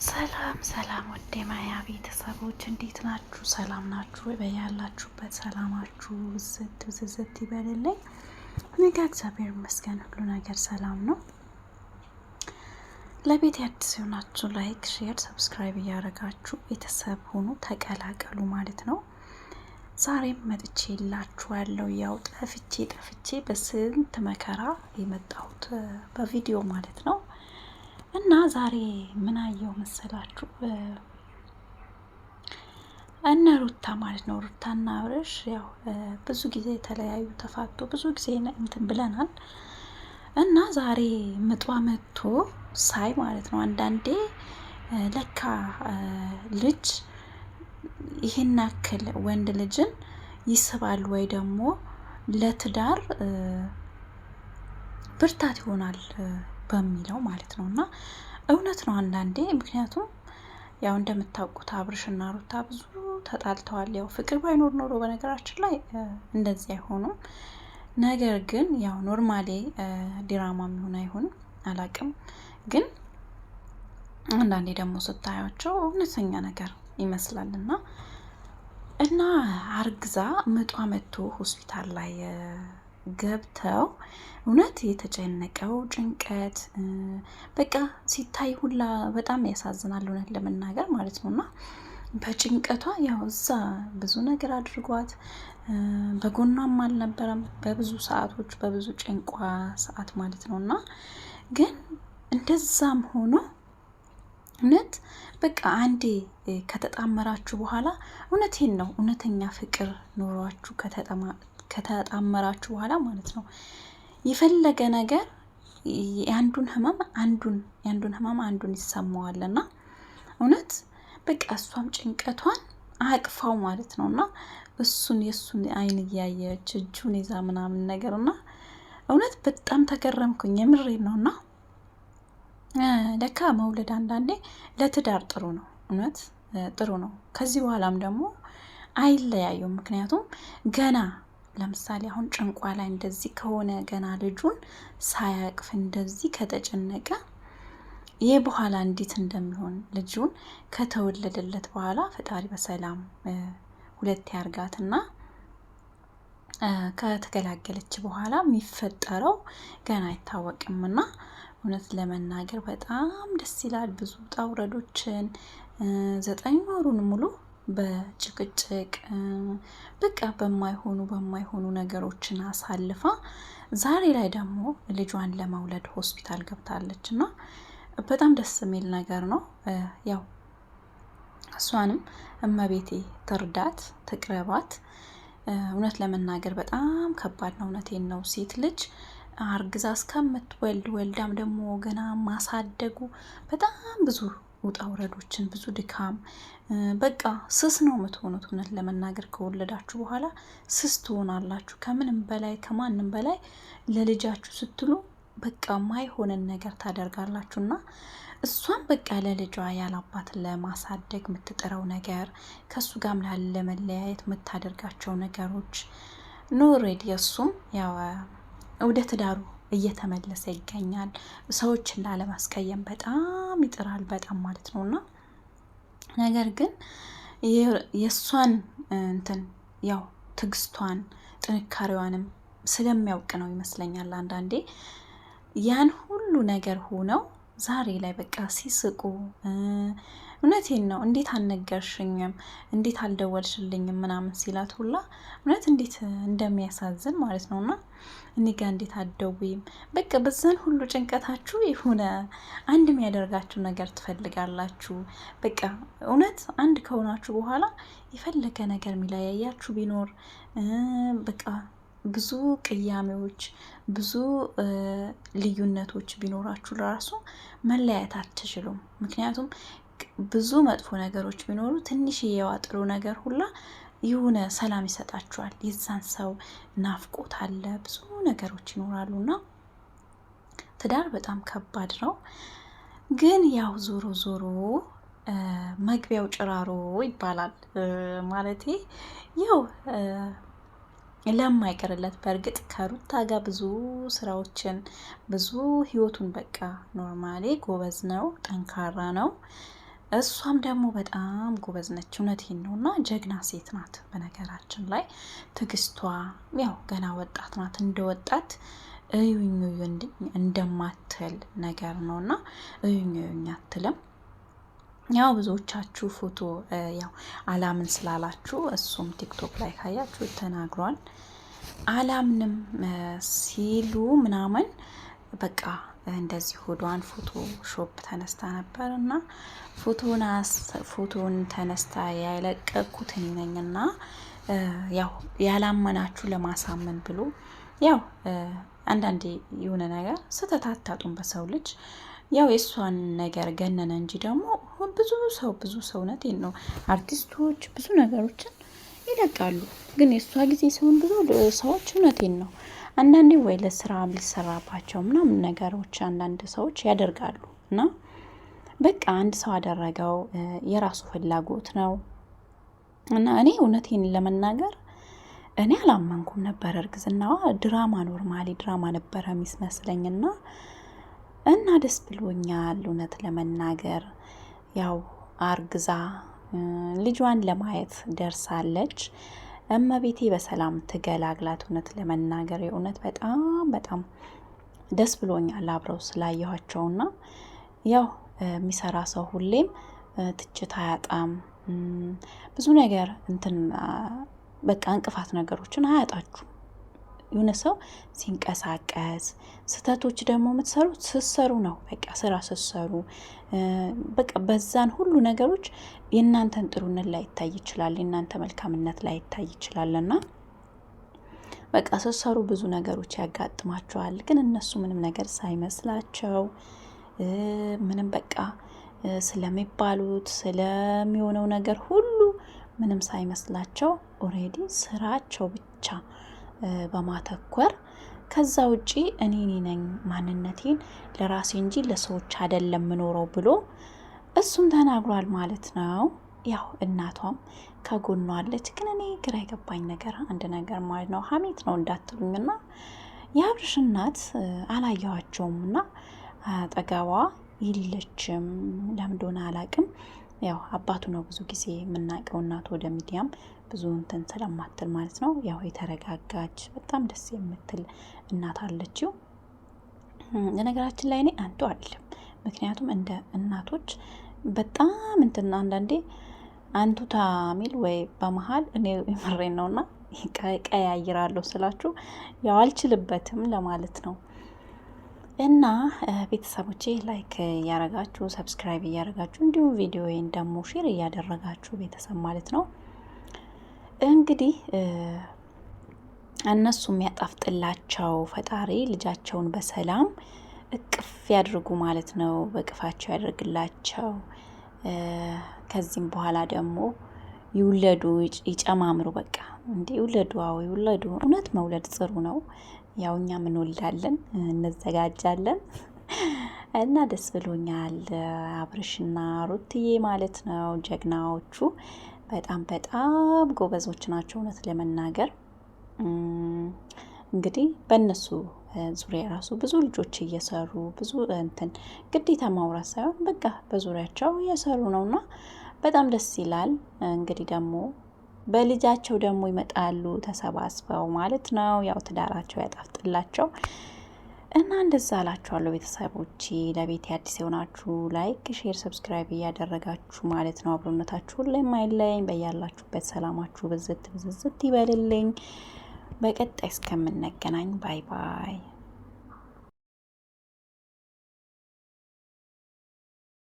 ሰላም ሰላም ወደ ማያ ቤተሰቦች እንዴት ናችሁ? ሰላም ናችሁ? በያላችሁበት ሰላማችሁ ዝት ይበልልኝ። እኔ ጋር እግዚአብሔር ይመስገን ሁሉ ነገር ሰላም ነው። ለቤት አዲስ ሆናችሁ ላይክ፣ ሼር፣ ሰብስክራይብ እያደረጋችሁ ቤተሰብ ሆኑ ተቀላቀሉ ማለት ነው። ዛሬም መጥቼላችኋለሁ። ያው ጠፍቼ በስንት መከራ የመጣሁት በቪዲዮ ማለት ነው። እና ዛሬ ምን አየው መሰላችሁ? እነ ሩታ ማለት ነው። ሩታና አብርሽ ያው ብዙ ጊዜ የተለያዩ ተፋቶ ብዙ ጊዜ እንትን ብለናል። እና ዛሬ ምጧ መጥቶ ሳይ ማለት ነው አንዳንዴ ለካ ልጅ ይህን ያክል ወንድ ልጅን ይስባል ወይ ደግሞ ለትዳር ብርታት ይሆናል በሚለው ማለት ነው። እና እውነት ነው አንዳንዴ። ምክንያቱም ያው እንደምታውቁት አብርሽና ሩታ ብዙ ተጣልተዋል። ያው ፍቅር ባይኖር ኖሮ በነገራችን ላይ እንደዚህ አይሆኑም። ነገር ግን ያው ኖርማሊ ዲራማ የሚሆን አይሆንም አላቅም። ግን አንዳንዴ ደግሞ ስታያቸው እውነተኛ ነገር ይመስላል። እና አርግዛ ምጧ መጥቶ ሆስፒታል ላይ ገብተው እውነት የተጨነቀው ጭንቀት በቃ ሲታይ ሁላ በጣም ያሳዝናል፣ እውነት ለመናገር ማለት ነው። እና በጭንቀቷ ያው እዛ ብዙ ነገር አድርጓት በጎኗም አልነበረም በብዙ ሰዓቶች በብዙ ጭንቋ ሰዓት ማለት ነው። እና ግን እንደዛም ሆኖ እውነት በቃ አንዴ ከተጣመራችሁ በኋላ እውነቴን ነው እውነተኛ ፍቅር ኖሯችሁ ከተጣመራችሁ በኋላ ማለት ነው የፈለገ ነገር የአንዱን ህመም አንዱን ይሰማዋልና እውነት በቃ እሷም ጭንቀቷን አቅፋው ማለት ነው። እና የእሱን አይን እያየች እጁን ይዛ ምናምን ነገር እና እውነት በጣም ተገረምኩኝ። የምሬን ነው። እና ለካ መውለድ አንዳንዴ ለትዳር ጥሩ ነው፣ እውነት ጥሩ ነው። ከዚህ በኋላም ደግሞ አይለያዩም። ምክንያቱም ገና ለምሳሌ አሁን ጭንቋ ላይ እንደዚህ ከሆነ ገና ልጁን ሳያቅፍ እንደዚህ ከተጨነቀ ይህ በኋላ እንዴት እንደሚሆን ልጁን ከተወለደለት በኋላ ፈጣሪ በሰላም ሁለት ያርጋትና ከተገላገለች በኋላ የሚፈጠረው ገና አይታወቅምና እውነት ለመናገር በጣም ደስ ይላል። ብዙ ውጣ ውረዶችን 9 ወሩን ሙሉ በጭቅጭቅ በቃ በማይሆኑ ነገሮችን አሳልፋ ዛሬ ላይ ደግሞ ልጇን ለመውለድ ሆስፒታል ገብታለች እና በጣም ደስ የሚል ነገር ነው። ያው እሷንም እመቤቴ ትርዳት ትቅረባት። እውነት ለመናገር በጣም ከባድ ነው። እውነቴን ነው። ሴት ልጅ አርግዛ እስከምትወልድ ወልዳም ደግሞ ገና ማሳደጉ በጣም ብዙ ውጣ ውረዶችን ብዙ ድካም በቃ ስስ ነው የምትሆኑት። እውነት ለመናገር ከወለዳችሁ በኋላ ስስ ትሆናላችሁ። ከምንም በላይ ከማንም በላይ ለልጃችሁ ስትሉ በቃ ማይሆንን ነገር ታደርጋላችሁና እሷም በቃ ለልጇ ያላባት ለማሳደግ የምትጥረው ነገር ከሱ ጋርም ላለመለያየት የምታደርጋቸው ነገሮች ኖሬድ የሱም ያው ወደ ትዳሩ እየተመለሰ ይገኛል። ሰዎችን ላለማስቀየም በጣም ይጥራል፣ በጣም ማለት ነውና ነገር ግን የሷን እንትን ያው ትግስቷን ጥንካሬዋንም ስለሚያውቅ ነው ይመስለኛል አንዳንዴ ያን ሁሉ ነገር ሆነው ዛሬ ላይ በቃ ሲስቁ እውነቴን ነው እንዴት አልነገርሽኝም እንዴት አልደወልሽልኝም ምናምን ሲላት ሁላ እውነት እንዴት እንደሚያሳዝን ማለት ነውና እኔ ጋር እንዴት አትደውይም? በቃ በዛን ሁሉ ጭንቀታችሁ የሆነ አንድ የሚያደርጋችሁ ነገር ትፈልጋላችሁ። በቃ እውነት አንድ ከሆናችሁ በኋላ የፈለገ ነገር የሚለያያችሁ ቢኖር በቃ ብዙ ቅያሜዎች ብዙ ልዩነቶች ቢኖራችሁ ለራሱ መለያየት አትችሉም። ምክንያቱም ብዙ መጥፎ ነገሮች ቢኖሩ ትንሽዬዋ ጥሩ ነገር ሁላ የሆነ ሰላም ይሰጣችኋል። የዛን ሰው ናፍቆት አለ፣ ብዙ ነገሮች ይኖራሉና ትዳር በጣም ከባድ ነው። ግን ያው ዞሮ መግቢያው ጭራሮ ይባላል ማለቴ ያው ለማይቀርለት በእርግጥ ከሩታ ጋር ብዙ ስራዎችን ብዙ ህይወቱን በቃ ኖርማሊ ጎበዝ ነው፣ ጠንካራ ነው። እሷም ደግሞ በጣም ጎበዝ ነች። እውነቴን ነው። እና ጀግና ሴት ናት። በነገራችን ላይ ትዕግስቷ ያው ገና ወጣት ናት። እንደ ወጣት እዩኝ እንደማትል ነገር ነው እና እዩኝ አትልም። ያው ብዙዎቻችሁ ፎቶ ያው አላምን ስላላችሁ እሱም ቲክቶክ ላይ ካያችሁ ተናግሯል። አላምንም ሲሉ ምናምን በቃ እንደዚህ ሆዷን ፎቶ ሾፕ ተነስታ ነበር እና ፎቶን ተነስታ ያለቀኩት እኔ ነኝና ያው ያላመናችሁ ለማሳመን ብሎ ያው አንዳንዴ የሆነ ነገር ስህተት አታጡም በሰው ልጅ። ያው የእሷን ነገር ገነነ እንጂ ደግሞ ብዙ ሰው እውነቴን ነው አርቲስቶች ብዙ ነገሮችን ይለቃሉ። ግን የእሷ ጊዜ ሲሆን ብዙ ሰዎች እውነቴን ነው አንዳንዴ ወይ ለስራ ሊሰራባቸው ምናምን ነገሮች አንዳንድ ሰዎች ያደርጋሉ እና በቃ አንድ ሰው አደረገው የራሱ ፍላጎት ነው እና እኔ እውነቴን ለመናገር እኔ አላመንኩም ነበር። እርግዝናዋ ድራማ ኖርማሊ ድራማ ነበረ የሚመስለኝና እና ደስ ብሎኛል እውነት ለመናገር ያው አርግዛ ልጇን ለማየት ደርሳለች። እመቤቴ በሰላም ትገላግላት። እውነት ለመናገር የእውነት በጣም ደስ ብሎኛል አብረው ስላየኋቸውና ያው የሚሰራ ሰው ሁሌም ትችት አያጣም። ብዙ ነገር በቃ እንቅፋት ነገሮችን አያጣችሁም። የሆነ ሰው ሲንቀሳቀስ ስህተቶች ደግሞ የምትሰሩት ስትሰሩ ነው። በቃ ስራ ስትሰሩ በቃ በዛን ሁሉ ነገሮች የእናንተን ጥሩነት ላይ ይታይ ይችላል፣ የእናንተ መልካምነት ላይ ይታይ ይችላልና በቃ ስትሰሩ ብዙ ነገሮች ያጋጥማቸዋል። ግን እነሱ ምንም ነገር ሳይመስላቸው ምንም በቃ ስለሚባሉት ስለሚሆነው ነገር ሁሉ ምንም ሳይመስላቸው ኦሬዲ ስራቸው ብቻ በማተኮር ከዛ ውጪ እኔ ነኝ ማንነቴን ለራሴ እንጂ ለሰዎች አይደለም ምኖረው ብሎ እሱም ተናግሯል ማለት ነው። ያው እናቷም ከጎኗ አለች። ግን እኔ ግራ የገባኝ ነገር አንድ ነገር ማለት ነው ሀሜት ነው እንዳትሉኝና የአብርሽ እናት አላየኋቸውም እና አጠገቧ የለችም። ለምን እንደሆነ አላቅም። ያው አባቱ ነው ብዙ ጊዜ የምናውቀው። እናቱ ወደ ሚዲያም ብዙ እንትን ስለማትል ማለት ነው። ያው የተረጋጋች በጣም ደስ የምትል እናት አለችው። ነገራችን ላይ እኔ አንዱ አይደለም። ምክንያቱም እንደ እናቶች በጣም እንትን አንዳንዴ አንቱ ታሚል ወይ በመሀል እኔ የምሬን ነውና ቀያይራለሁ ስላችሁ ያው አልችልበትም ለማለት ነው። እና ቤተሰቦቼ ላይክ እያረጋችሁ ሰብስክራይብ እያረጋችሁ እንዲሁም ቪዲዮዬን ደግሞ ሼር እያደረጋችሁ ቤተሰብ ማለት ነው እንግዲህ እነሱ የሚያጣፍጥላቸው ፈጣሪ ልጃቸውን በሰላም እቅፍ ያድርጉ ማለት ነው። በቅፋቸው ያደርግላቸው። ከዚህም በኋላ ደግሞ ይውለዱ፣ ይጨማምሩ። በቃ እንዴ ይውለዱ። አዎ ይውለዱ። እውነት መውለድ ጥሩ ነው። ያው እኛም እንወልዳለን እንዘጋጃለን እና ደስ ብሎኛል። አብርሽና ሩትዬ ማለት ነው ጀግናዎቹ በጣም ጎበዞች ናቸው እውነት ለመናገር እንግዲህ በእነሱ ዙሪያ ራሱ ብዙ ልጆች እየሰሩ ብዙ እንትን ግዴታ ማውራት ሳይሆን በቃ በዙሪያቸው እየሰሩ ነውና በጣም ደስ ይላል። እንግዲህ ደግሞ በልጃቸው ደግሞ ይመጣሉ ተሰባስበው ማለት ነው። ያው ትዳራቸው ያጣፍጥላቸው እና እንደዛ አላችኋለሁ ቤተሰቦቼ። ለቤት አዲስ የሆናችሁ ላይክ፣ ሼር፣ ሰብስክራይብ እያደረጋችሁ ማለት ነው አብሮነታችሁ ሁሌም አይለኝ። በያላችሁበት ሰላማችሁ ብዝት ይበልልኝ። በቀጣይ እስከምንገናኝ ባይ ባይ።